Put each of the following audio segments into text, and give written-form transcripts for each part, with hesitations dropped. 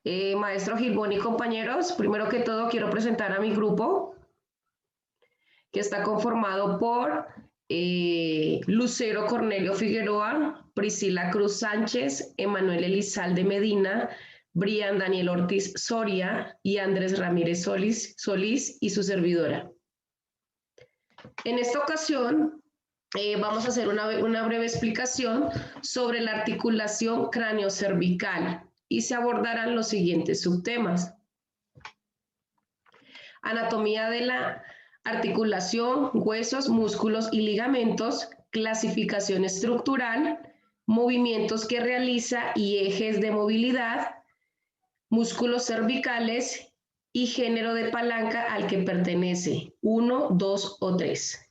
Maestro Gilbón y compañeros, primero que todo quiero presentar a mi grupo, que está conformado por Lucero Cornelio Figueroa, Priscila Cruz Sánchez, Emanuel Elizalde Medina, Brian Daniel Ortiz Soria y Andrés Ramírez Solís y su servidora. En esta ocasión vamos a hacer una breve explicación sobre la articulación craneocervical y se abordarán los siguientes subtemas. Anatomía de la articulación, huesos, músculos y ligamentos, clasificación estructural, movimientos que realiza y ejes de movilidad, músculos cervicales y género de palanca al que pertenece, 1, 2 o 3.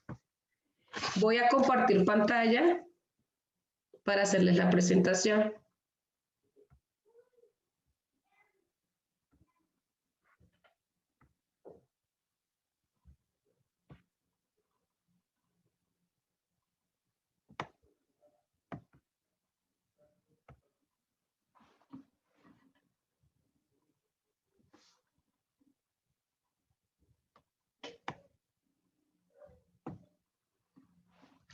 Voy a compartir pantalla para hacerles la presentación.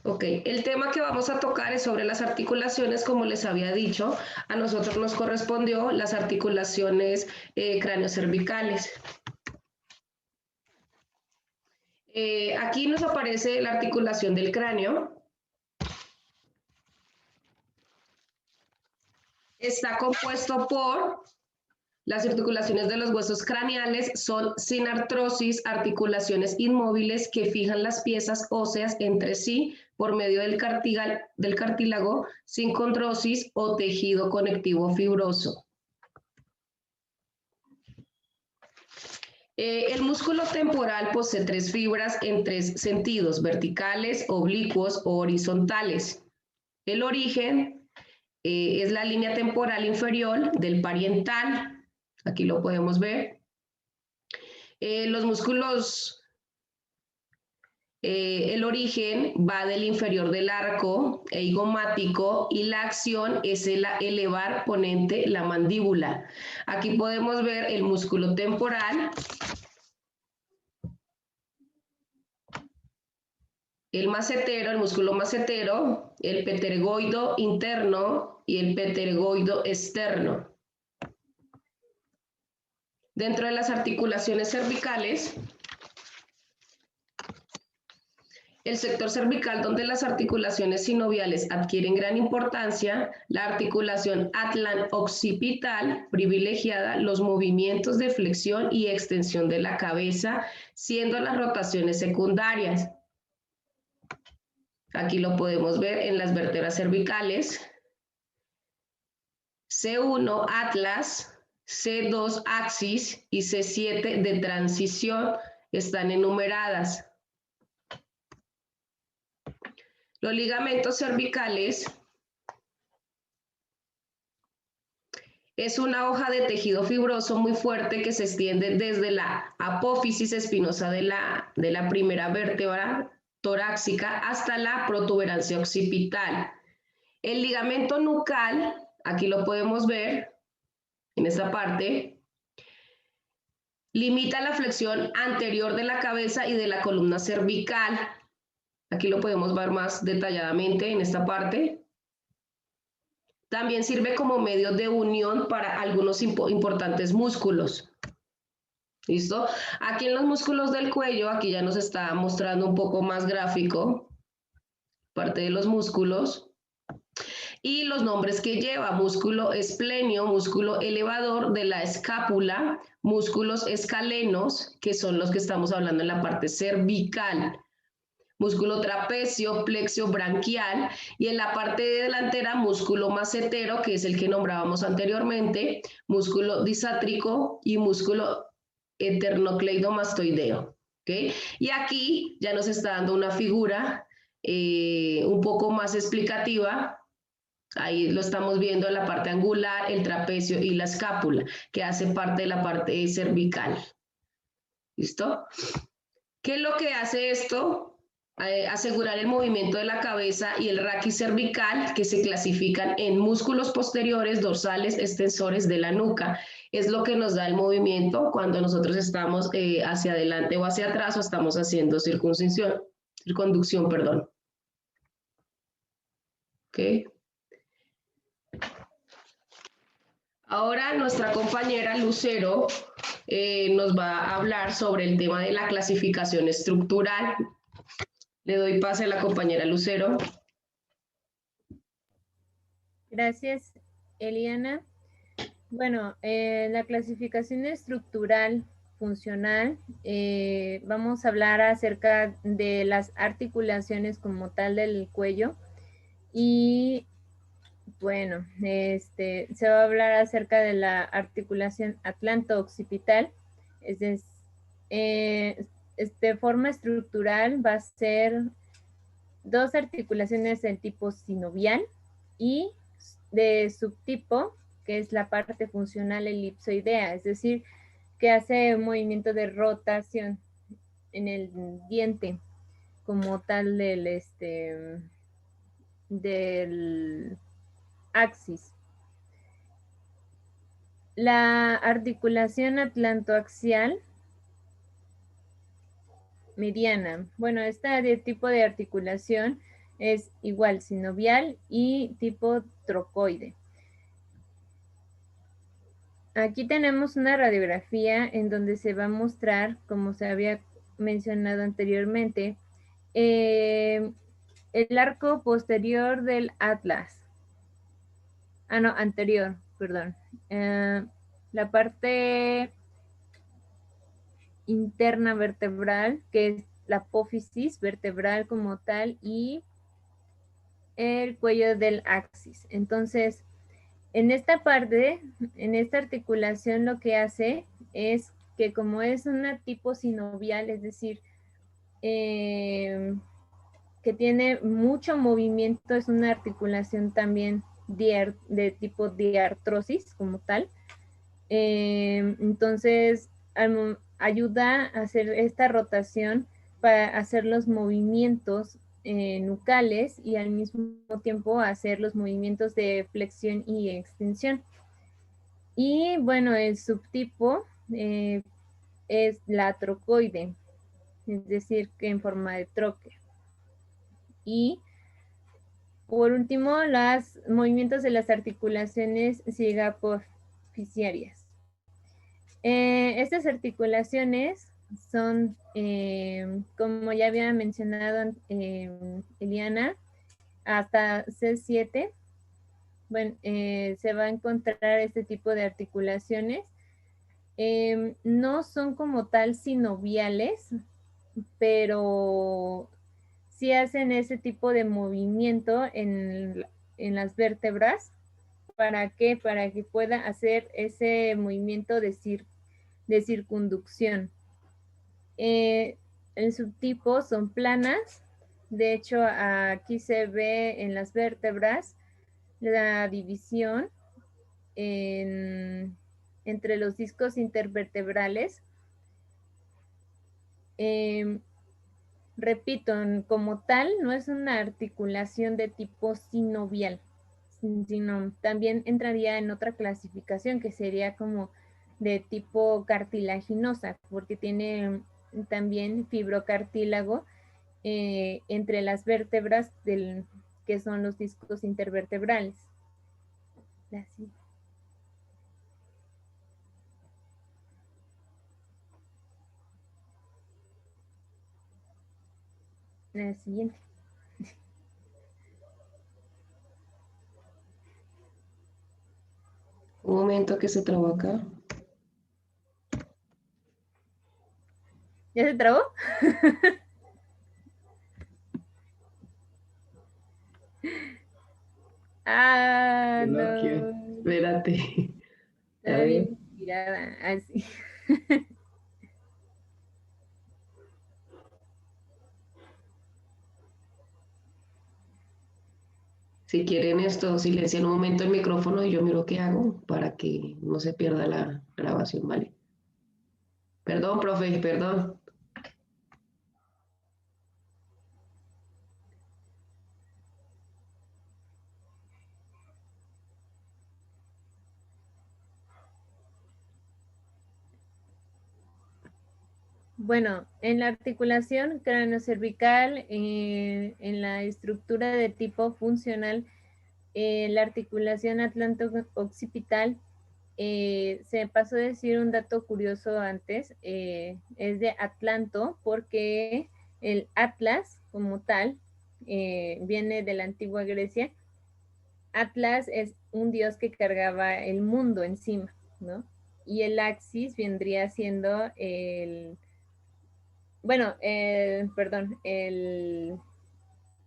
Ok, el tema que vamos a tocar es sobre las articulaciones, como les había dicho, a nosotros nos correspondió las articulaciones craneocervicales. Aquí nos aparece la articulación del cráneo. Está compuesto por las articulaciones de los huesos craneales, son sin artrosis, articulaciones inmóviles que fijan las piezas óseas entre sí por medio del cartílago, sin condrosis o tejido conectivo fibroso. El músculo temporal posee 3 fibras en 3 sentidos, verticales, oblicuos o horizontales. El origen es la línea temporal inferior del parietal. Aquí lo podemos ver. Los músculos, el origen va del inferior del arco eigomático y la acción es el elevar ponente la mandíbula. Aquí podemos ver el músculo temporal, el macetero, el músculo macetero, el pterygoide interno y el pterygoide externo. Dentro de las articulaciones cervicales, el sector cervical donde las articulaciones sinoviales adquieren gran importancia, la articulación atlán-occipital privilegiada los movimientos de flexión y extensión de la cabeza, siendo las rotaciones secundarias. Aquí lo podemos ver en las vértebras cervicales. C1 atlas, C2 axis y C7 de transición están enumeradas. Los ligamentos cervicales es una hoja de tejido fibroso muy fuerte que se extiende desde la apófisis espinosa de la primera vértebra torácica hasta la protuberancia occipital. El ligamento nucal, aquí lo podemos ver en esta parte, limita la flexión anterior de la cabeza y de la columna cervical. Aquí lo podemos ver más detalladamente en esta parte. También sirve como medio de unión para algunos importantes músculos. ¿Listo? Aquí en los músculos del cuello, aquí ya nos está mostrando un poco más gráfico, parte de los músculos. Y los nombres que lleva: músculo esplenio, músculo elevador de la escápula, músculos escalenos, que son los que estamos hablando en la parte cervical, músculo trapecio, plexio branquial, y en la parte delantera músculo macetero, que es el que nombrábamos anteriormente, músculo disátrico y músculo esternocleidomastoideo. ¿Okay? Y aquí ya nos está dando una figura un poco más explicativa. Ahí lo estamos viendo en la parte angular, el trapecio y la escápula, que hace parte de la parte cervical. ¿Listo? ¿Qué es lo que hace esto? asegurar el movimiento de la cabeza y el raquis cervical, que se clasifican en músculos posteriores, dorsales, extensores de la nuca. Es lo que nos da el movimiento cuando nosotros estamos hacia adelante o hacia atrás o estamos haciendo circunducción, perdón. ¿Ok? Ahora nuestra compañera Lucero nos va a hablar sobre el tema de la clasificación estructural. Le doy pase a la compañera Lucero. Gracias, Eliana. Bueno, la clasificación estructural funcional, vamos a hablar acerca de las articulaciones como tal del cuello y bueno, se va a hablar acerca de la articulación atlanto-occipital, de forma estructural va a ser dos articulaciones del tipo sinovial y de subtipo, que es la parte funcional elipsoidea, es decir, que hace un movimiento de rotación en el diente como tal del axis. La articulación atlantoaxial mediana. Bueno, este tipo de articulación es igual sinovial y tipo trocoide. Aquí tenemos una radiografía en donde se va a mostrar, como se había mencionado anteriormente, el arco posterior del atlas. Ah, no, anterior, perdón. La parte interna vertebral, que es la apófisis vertebral como tal, y el cuello del axis. Entonces, en esta parte, en esta articulación, lo que hace es que como es una tipo sinovial, es decir, que tiene mucho movimiento, es una articulación también de tipo diartrosis como tal. Entonces, ayuda a hacer esta rotación para hacer los movimientos nucales y al mismo tiempo hacer los movimientos de flexión y extensión. Y bueno, el subtipo es la trocoide, es decir, que en forma de troque. Y por último, los movimientos de las articulaciones cigapoficiarias. Estas articulaciones son, como ya había mencionado Eliana, hasta C7. Bueno, se va a encontrar este tipo de articulaciones. No son como tal sinoviales, pero sí hacen ese tipo de movimiento en las vértebras. ¿Para qué? Para que pueda hacer ese movimiento de circunducción. El subtipo son planas. De hecho, aquí se ve en las vértebras la división entre los discos intervertebrales. Repito, como tal, no es una articulación de tipo sinovial, sino también entraría en otra clasificación que sería como de tipo cartilaginosa, porque tiene también fibrocartílago entre las vértebras que son los discos intervertebrales. Así. La siguiente. Un momento que se trabó acá. ¿Ya se trabó? Ah, no. Espérate. A Estaba ver. bien inspirada. Así. Si quieren esto, silencian un momento el micrófono y yo miro qué hago para que no se pierda la grabación, ¿vale? Perdón, profe, perdón. Bueno, en la articulación craneocervical, en la estructura de tipo funcional, la articulación atlanto-occipital, se pasó a decir un dato curioso antes, es de Atlanto, porque el Atlas como tal viene de la antigua Grecia. Atlas es un dios que cargaba el mundo encima, ¿no? Y el axis vendría siendo el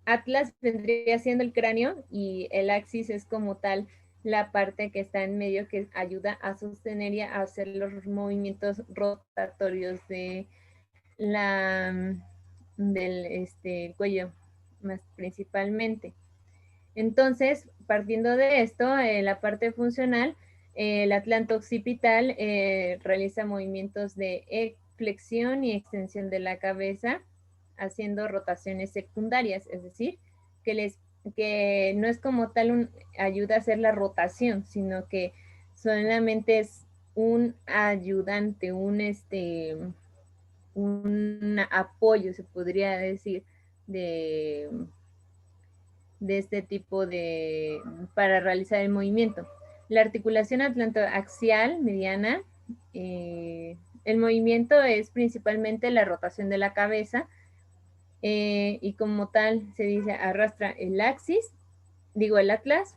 Atlas vendría siendo el cráneo y el axis es como tal la parte que está en medio que ayuda a sostener y a hacer los movimientos rotatorios de del cuello, más principalmente. Entonces, partiendo de esto, la parte funcional, el atlanto occipital realiza movimientos de flexión y extensión de la cabeza, haciendo rotaciones secundarias, es decir, que no es como tal ayuda a hacer la rotación, sino que solamente es un ayudante, un apoyo, se podría decir, de este tipo para realizar el movimiento. La articulación atlantoaxial mediana, el movimiento es principalmente la rotación de la cabeza y como tal se dice arrastra el el atlas,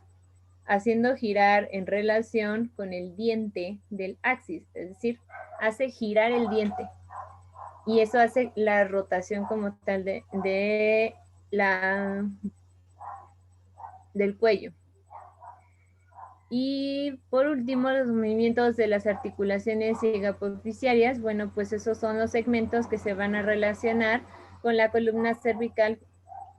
haciendo girar en relación con el diente del axis, es decir, hace girar el diente y eso hace la rotación como tal del cuello. Y por último, los movimientos de las articulaciones cigapoficiarias, bueno, pues esos son los segmentos que se van a relacionar con la columna cervical,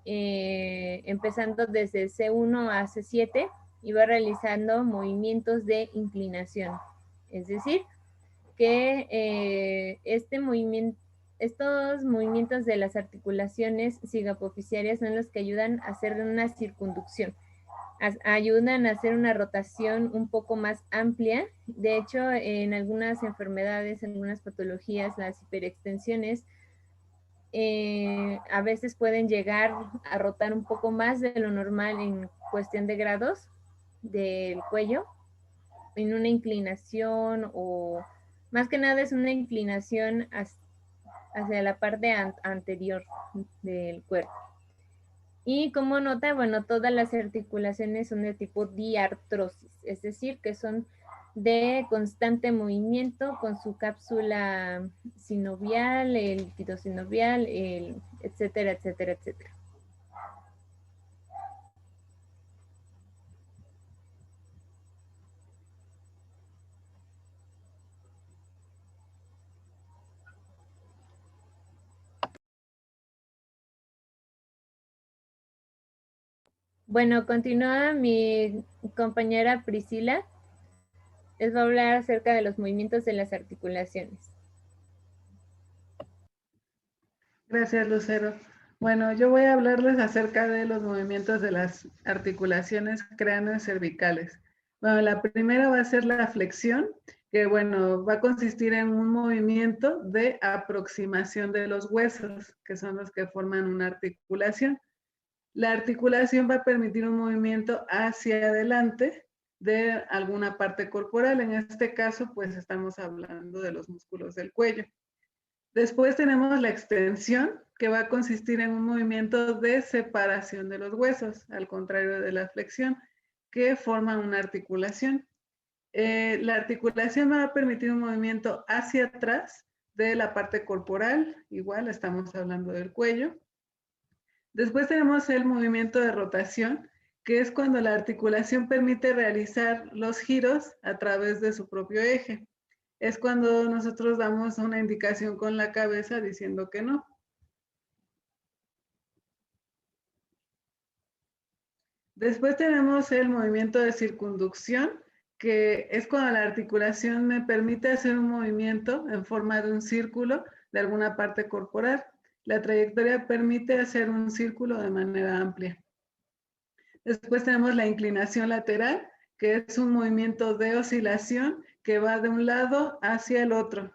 empezando desde C1 a C7 y va realizando movimientos de inclinación. Es decir, que estos movimientos de las articulaciones cigapoficiarias son los que ayudan a hacer una circunducción. Ayudan a hacer una rotación un poco más amplia. De hecho, en algunas enfermedades, en algunas patologías, las hiperextensiones a veces pueden llegar a rotar un poco más de lo normal en cuestión de grados del cuello, en una inclinación o más que nada es una inclinación hacia la parte anterior del cuerpo. Y como nota, bueno, todas las articulaciones son de tipo diartrosis, es decir, que son de constante movimiento con su cápsula sinovial, el líquido sinovial, etcétera, etcétera, etcétera. Bueno, continúa mi compañera Priscila. Les va a hablar acerca de los movimientos de las articulaciones. Gracias, Lucero. Bueno, yo voy a hablarles acerca de los movimientos de las articulaciones craneocervicales. Bueno, la primera va a ser la flexión, que bueno, va a consistir en un movimiento de aproximación de los huesos, que son los que forman una articulación. La articulación va a permitir un movimiento hacia adelante de alguna parte corporal. En este caso, pues estamos hablando de los músculos del cuello. Después tenemos la extensión, que va a consistir en un movimiento de separación de los huesos, al contrario de la flexión, que forma una articulación. La articulación va a permitir un movimiento hacia atrás de la parte corporal, igual estamos hablando del cuello. Después tenemos el movimiento de rotación, que es cuando la articulación permite realizar los giros a través de su propio eje. Es cuando nosotros damos una indicación con la cabeza diciendo que no. Después tenemos el movimiento de circunducción, que es cuando la articulación me permite hacer un movimiento en forma de un círculo de alguna parte corporal. La trayectoria permite hacer un círculo de manera amplia. Después tenemos la inclinación lateral, que es un movimiento de oscilación que va de un lado hacia el otro.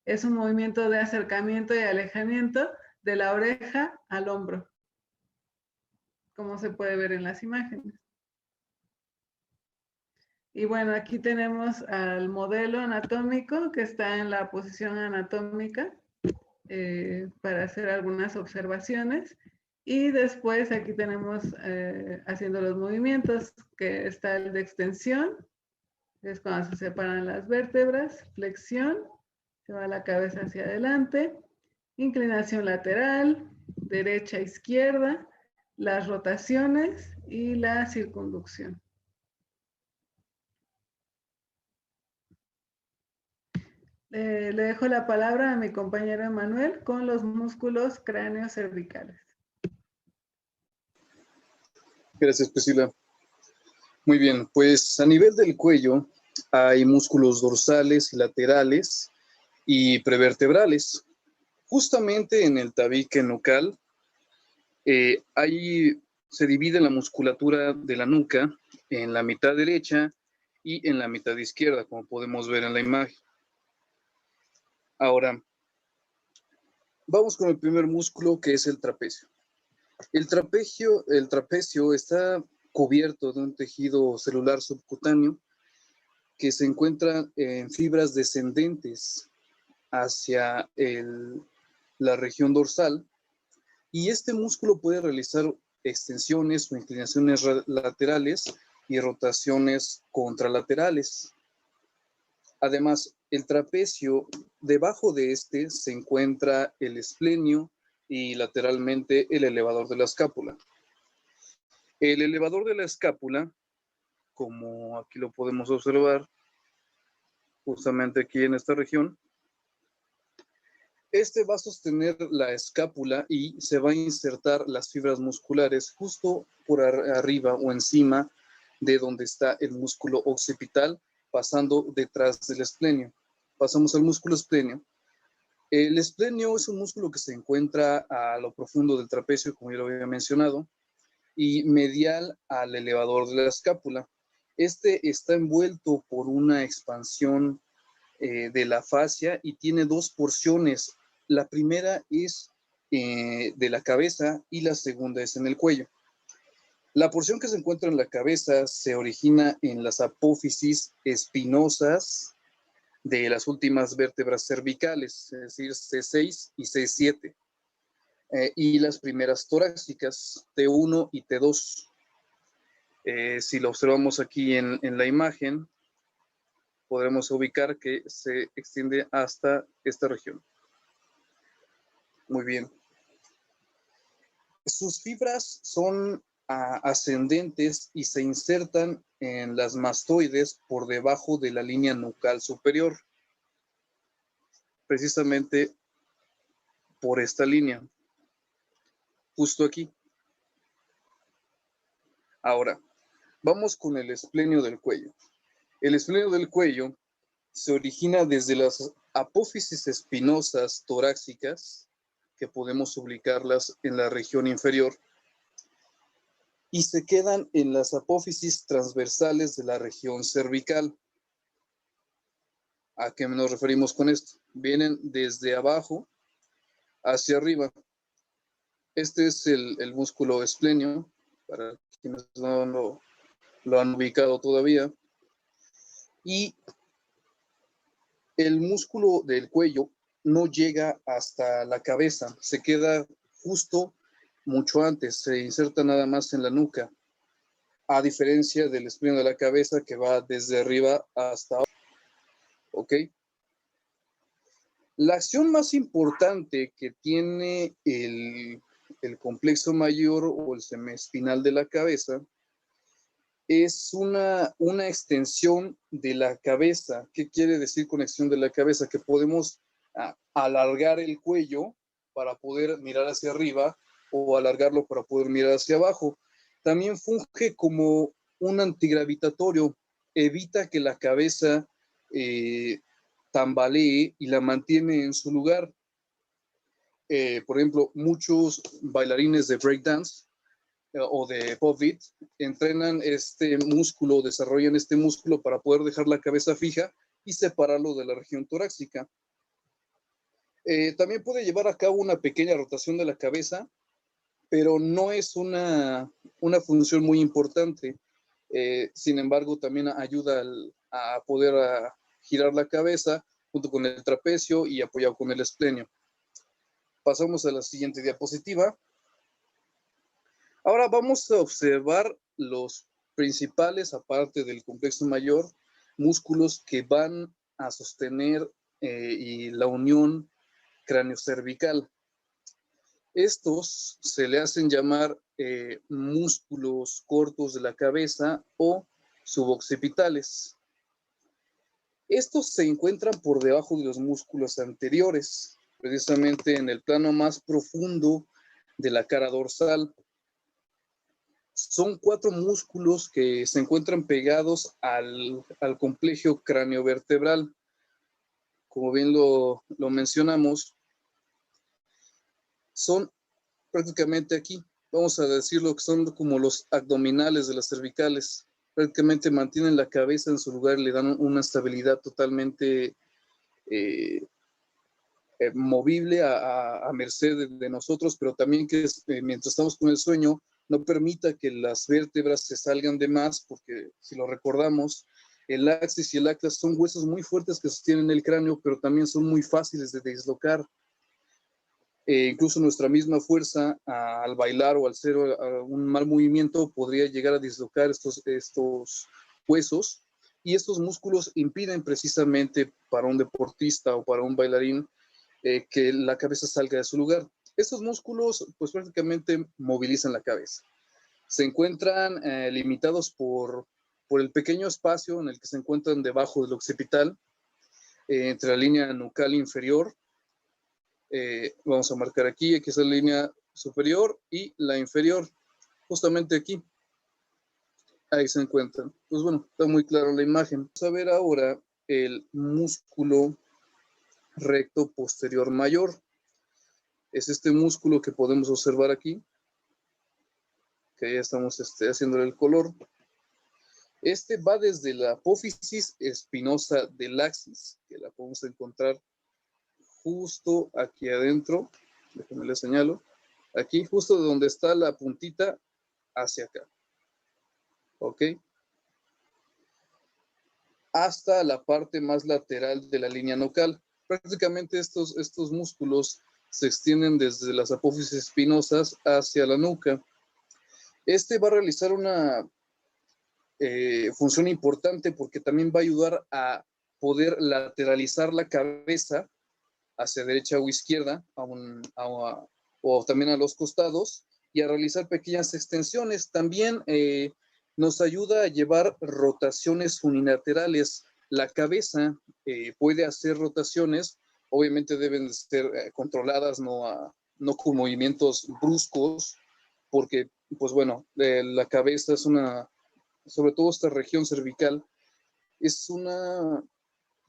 Es un movimiento de acercamiento y alejamiento de la oreja al hombro, como se puede ver en las imágenes. Y bueno, aquí tenemos al modelo anatómico que está en la posición anatómica para hacer algunas observaciones. Y después aquí tenemos haciendo los movimientos, que está el de extensión, es cuando se separan las vértebras, flexión, se va la cabeza hacia adelante, inclinación lateral, derecha, izquierda, las rotaciones y la circunducción. Le dejo la palabra a mi compañero Emanuel con los músculos cráneos cervicales. Gracias, Priscila. Muy bien, pues a nivel del cuello hay músculos dorsales y laterales y prevertebrales. Justamente en el tabique nucal, se divide la musculatura de la nuca en la mitad derecha y en la mitad izquierda, como podemos ver en la imagen. Ahora, vamos con el primer músculo, que es el trapecio. El trapecio está cubierto de un tejido celular subcutáneo que se encuentra en fibras descendentes hacia la región dorsal, y este músculo puede realizar extensiones o inclinaciones laterales y rotaciones contralaterales. Además, el trapecio, debajo de este se encuentra el esplenio y lateralmente el elevador de la escápula. El elevador de la escápula, como aquí lo podemos observar, justamente aquí en esta región, este va a sostener la escápula y se va a insertar las fibras musculares justo por arriba o encima de donde está el músculo occipital, pasando detrás del esplenio. Pasamos al músculo esplenio. El esplenio es un músculo que se encuentra a lo profundo del trapecio, como ya lo había mencionado, y medial al elevador de la escápula. Este está envuelto por una expansión de la fascia y tiene dos porciones. La primera es de la cabeza y la segunda es en el cuello. La porción que se encuentra en la cabeza se origina en las apófisis espinosas de las últimas vértebras cervicales, es decir, C6 y C7, y las primeras torácicas, T1 y T2. Si lo observamos aquí en la imagen, podremos ubicar que se extiende hasta esta región. Muy bien. Sus fibras son ascendentes y se insertan en las mastoides por debajo de la línea nucal superior. Precisamente por esta línea. Justo aquí. Ahora, vamos con el esplenio del cuello. El esplenio del cuello se origina desde las apófisis espinosas torácicas, que podemos ubicarlas en la región inferior, y se quedan en las apófisis transversales de la región cervical. ¿A qué nos referimos con esto? Vienen desde abajo hacia arriba. Este es el músculo esplenio, para quienes no lo han ubicado todavía. Y el músculo del cuello no llega hasta la cabeza, se queda justo mucho antes, se inserta nada más en la nuca, a diferencia del esplenio de la cabeza que va desde arriba hasta abajo. ¿Ok? La acción más importante que tiene el complejo mayor o el semiespinal de la cabeza es una extensión de la cabeza. ¿Qué quiere decir con extensión de la cabeza? Que podemos alargar el cuello para poder mirar hacia arriba o alargarlo para poder mirar hacia abajo. También funge como un antigravitatorio, evita que la cabeza tambalee y la mantiene en su lugar. Por ejemplo, muchos bailarines de breakdance o de pop beat entrenan este músculo, desarrollan este músculo para poder dejar la cabeza fija y separarlo de la región torácica. También puede llevar a cabo una pequeña rotación de la cabeza, pero no es una función muy importante. Sin embargo, también ayuda a poder girar la cabeza junto con el trapecio y apoyado con el esplenio. Pasamos a la siguiente diapositiva. Ahora vamos a observar los principales, aparte del complexo mayor, músculos que van a sostener y la unión craneocervical. Estos se le hacen llamar músculos cortos de la cabeza o suboccipitales. Estos se encuentran por debajo de los músculos anteriores, precisamente en el plano más profundo de la cara dorsal. Son 4 músculos que se encuentran pegados al complejo craneovertebral. Como bien lo mencionamos, son prácticamente aquí, vamos a decirlo que son como los abdominales de las cervicales. Prácticamente mantienen la cabeza en su lugar y le dan una estabilidad totalmente movible a merced de nosotros, pero también que mientras estamos con el sueño no permita que las vértebras se salgan de más, porque si lo recordamos, el axis y el atlas son huesos muy fuertes que sostienen el cráneo, pero también son muy fáciles de dislocar. Incluso nuestra misma fuerza al bailar o al hacer un mal movimiento podría llegar a dislocar estos huesos, y estos músculos impiden precisamente para un deportista o para un bailarín que la cabeza salga de su lugar. Estos músculos pues prácticamente movilizan la cabeza. Se encuentran limitados por el pequeño espacio en el que se encuentran debajo del occipital, entre la línea nucal inferior. Vamos a marcar aquí es la línea superior y la inferior, justamente aquí. Ahí se encuentran. Pues bueno, está muy claro la imagen. Vamos a ver ahora el músculo recto posterior mayor. Es este músculo que podemos observar aquí, que ya estamos haciéndole el color. Este va desde la apófisis espinosa del axis, que la podemos encontrar justo aquí adentro. Déjenme le señalo. Aquí, justo donde está la puntita, hacia acá. ¿Ok? Hasta la parte más lateral de la línea nucal. Prácticamente estos músculos se extienden desde las apófisis espinosas hacia la nuca. Va a realizar una función importante porque también va a ayudar a poder lateralizar la cabeza hacia derecha o izquierda, o también a los costados, y a realizar pequeñas extensiones. También nos ayuda a llevar rotaciones unilaterales. La cabeza puede hacer rotaciones, obviamente deben ser controladas, no con movimientos bruscos, porque, pues bueno, la cabeza es sobre todo esta región cervical, es una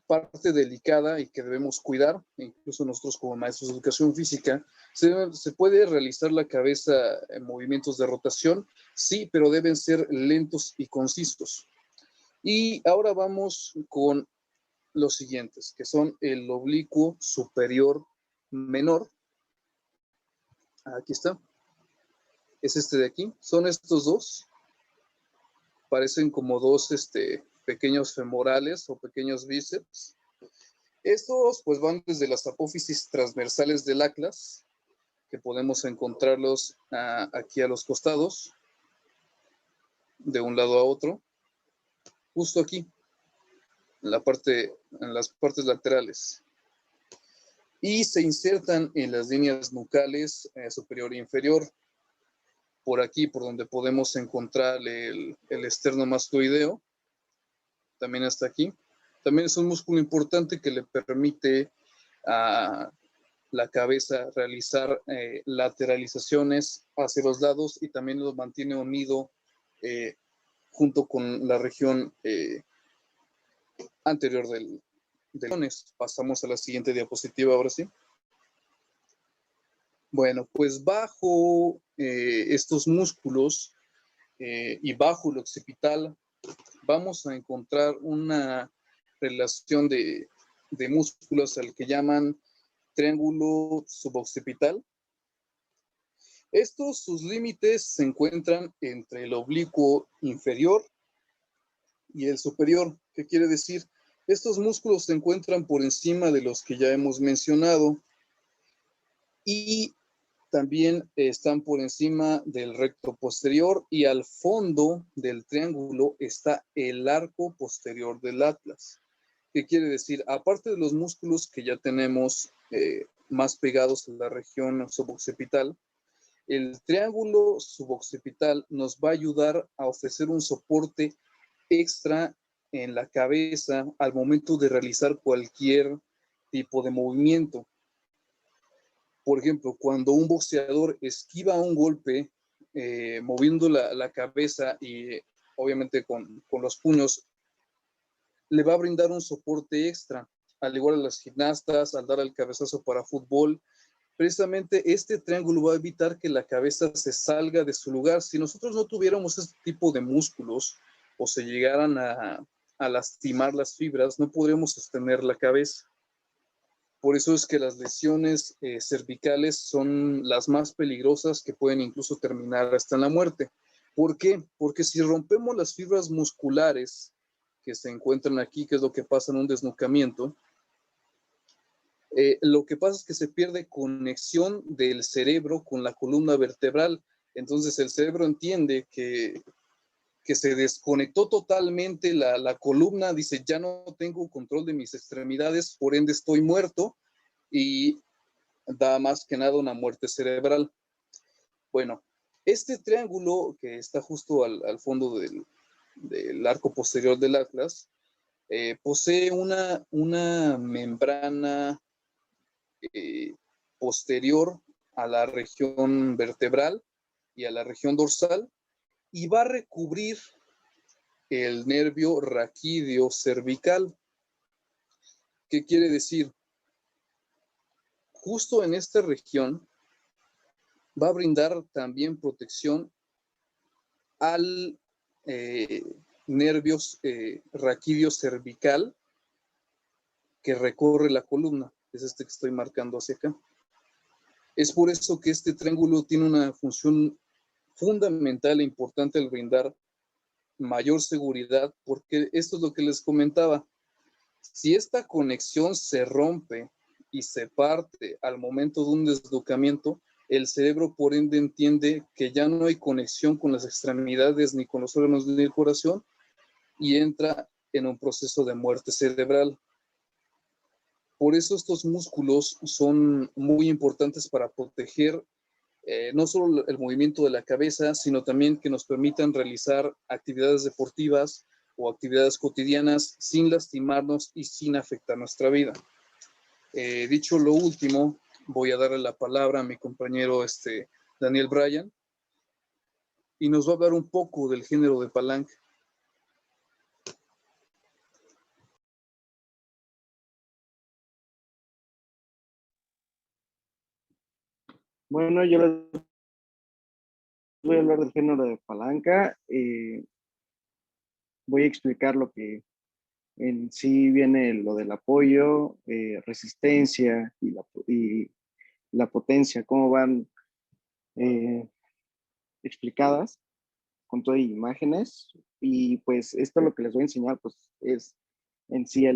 parte delicada y que debemos cuidar. Incluso nosotros como maestros de educación física, se puede realizar la cabeza en movimientos de rotación, sí, pero deben ser lentos y concisos. Y ahora vamos con los siguientes, que son el oblicuo superior menor. Aquí está. Es este de aquí. Son estos dos. Parecen como dos pequeños femorales o pequeños bíceps. Estos pues van desde las apófisis transversales del atlas, que podemos encontrarlos aquí a los costados, de un lado a otro, justo aquí, en las partes laterales. Y se insertan en las líneas nucales superior e inferior. Por aquí, por donde podemos encontrar el esternomastoideo, también hasta aquí. También es un músculo importante que le permite a la cabeza realizar lateralizaciones hacia los lados y también lo mantiene unido junto con la región anterior del. Pasamos a la siguiente diapositiva ahora sí. Bueno, pues bajo estos músculos y bajo el occipital vamos a encontrar una relación de músculos al que llaman triángulo suboccipital. Sus límites se encuentran entre el oblicuo inferior y el superior. ¿Qué quiere decir? Estos músculos se encuentran por encima de los que ya hemos mencionado y también están por encima del recto posterior, y al fondo del triángulo está el arco posterior del atlas. ¿Qué quiere decir? Aparte de los músculos que ya tenemos más pegados a la región suboccipital, el triángulo suboccipital nos va a ayudar a ofrecer un soporte extra en la cabeza al momento de realizar cualquier tipo de movimiento. Por ejemplo, cuando un boxeador esquiva un golpe moviendo la cabeza y obviamente con los puños, le va a brindar un soporte extra, al igual a las gimnastas, al dar el cabezazo para fútbol. Precisamente este triángulo va a evitar que la cabeza se salga de su lugar. Si nosotros no tuviéramos este tipo de músculos o se llegaran a lastimar las fibras, no podríamos sostener la cabeza. Por eso es que las lesiones cervicales son las más peligrosas, que pueden incluso terminar hasta en la muerte. ¿Por qué? Porque si rompemos las fibras musculares que se encuentran aquí, que es lo que pasa en un desnucamiento, lo que pasa es que se pierde conexión del cerebro con la columna vertebral. Entonces el cerebro entiende que se desconectó totalmente la columna, dice, ya no tengo control de mis extremidades, por ende estoy muerto, y da más que nada una muerte cerebral. Bueno, este triángulo que está justo al fondo del arco posterior del atlas, posee una membrana posterior a la región vertebral y a la región dorsal, y va a recubrir el nervio raquídeo cervical. ¿Qué quiere decir? Justo en esta región va a brindar también protección al nervio raquídeo cervical que recorre la columna. Es este que estoy marcando hacia acá. Es por eso que este triángulo tiene una función fundamental e importante al brindar mayor seguridad, porque esto es lo que les comentaba. Si esta conexión se rompe y se parte al momento de un desnucamiento, el cerebro por ende entiende que ya no hay conexión con las extremidades ni con los órganos del corazón y entra en un proceso de muerte cerebral. Por eso estos músculos son muy importantes para proteger no solo el movimiento de la cabeza, sino también que nos permitan realizar actividades deportivas o actividades cotidianas sin lastimarnos y sin afectar nuestra vida. Dicho lo último, voy a darle la palabra a mi compañero Daniel Bryan, y nos va a hablar un poco del género de palanca. Bueno, yo les voy a hablar del género de palanca. Voy a explicar lo que en sí viene lo del apoyo, resistencia y la potencia, cómo van explicadas con todo imágenes. Y pues esto lo que les voy a enseñar pues es en sí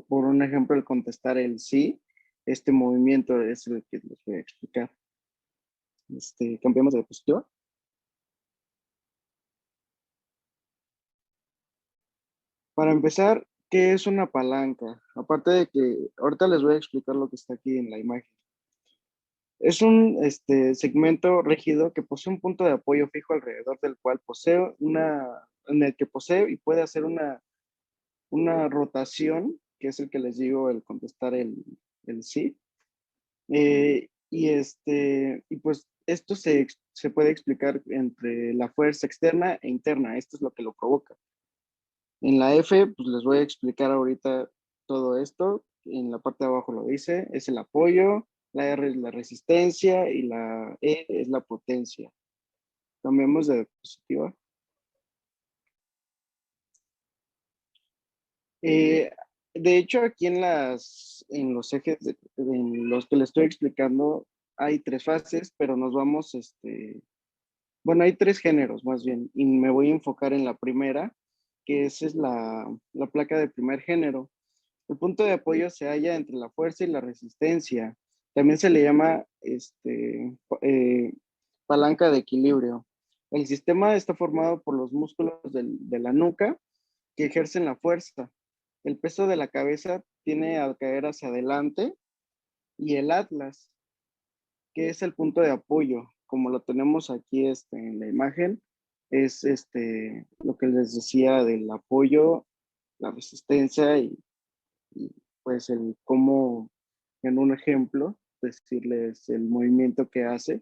por un ejemplo, el contestar el sí. Este movimiento es el que les voy a explicar. Cambiamos de diapositiva. Para empezar, ¿qué es una palanca? Aparte de que ahorita les voy a explicar lo que está aquí en la imagen. Es un segmento rígido que posee un punto de apoyo fijo alrededor del cual en el que posee y puede hacer una rotación, que es el que les digo, el contestar el sí. Y pues esto se puede explicar entre la fuerza externa e interna. Esto es lo que lo provoca. En la F, pues les voy a explicar ahorita todo esto. En la parte de abajo lo dice, es el apoyo, la R es la resistencia y la E es la potencia. Cambiamos de diapositiva. De hecho, aquí en las en los ejes en los que le estoy explicando, hay 3 fases, pero nos vamos, bueno, hay 3 géneros más bien, y me voy a enfocar en la primera, que esa es la placa de primer género. El punto de apoyo se halla entre la fuerza y la resistencia. También se le llama palanca de equilibrio. El sistema está formado por los músculos de la nuca que ejercen la fuerza. El peso de la cabeza tiene al caer hacia adelante y el atlas, que es el punto de apoyo, como lo tenemos aquí en la imagen, es lo que les decía del apoyo, la resistencia y pues el cómo, en un ejemplo, decirles el movimiento que hace,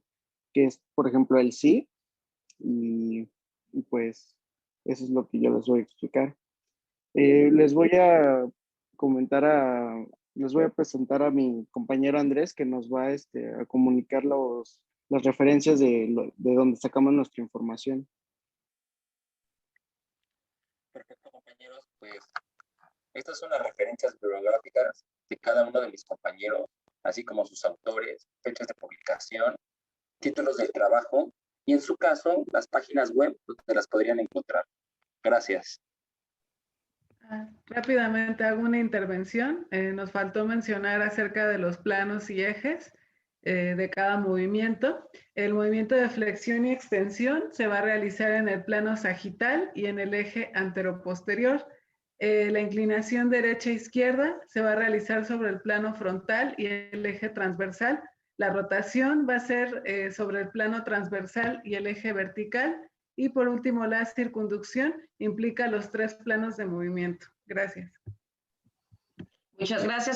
que es, por ejemplo, el sí, y pues eso es lo que yo les voy a explicar. Les voy a les voy a presentar a mi compañero Andrés, que nos va a comunicar las referencias de donde sacamos nuestra información. Perfecto, compañeros. Pues estas son las referencias bibliográficas de cada uno de mis compañeros, así como sus autores, fechas de publicación, títulos del trabajo y, en su caso, las páginas web donde las podrían encontrar. Gracias. Rápidamente hago una intervención. Nos faltó mencionar acerca de los planos y ejes de cada movimiento. El movimiento de flexión y extensión se va a realizar en el plano sagital y en el eje anteroposterior. La inclinación derecha-izquierda se va a realizar sobre el plano frontal y el eje transversal. La rotación va a ser sobre el plano transversal y el eje vertical. Y por último, la circunducción implica los 3 planos de movimiento. Gracias. Muchas gracias.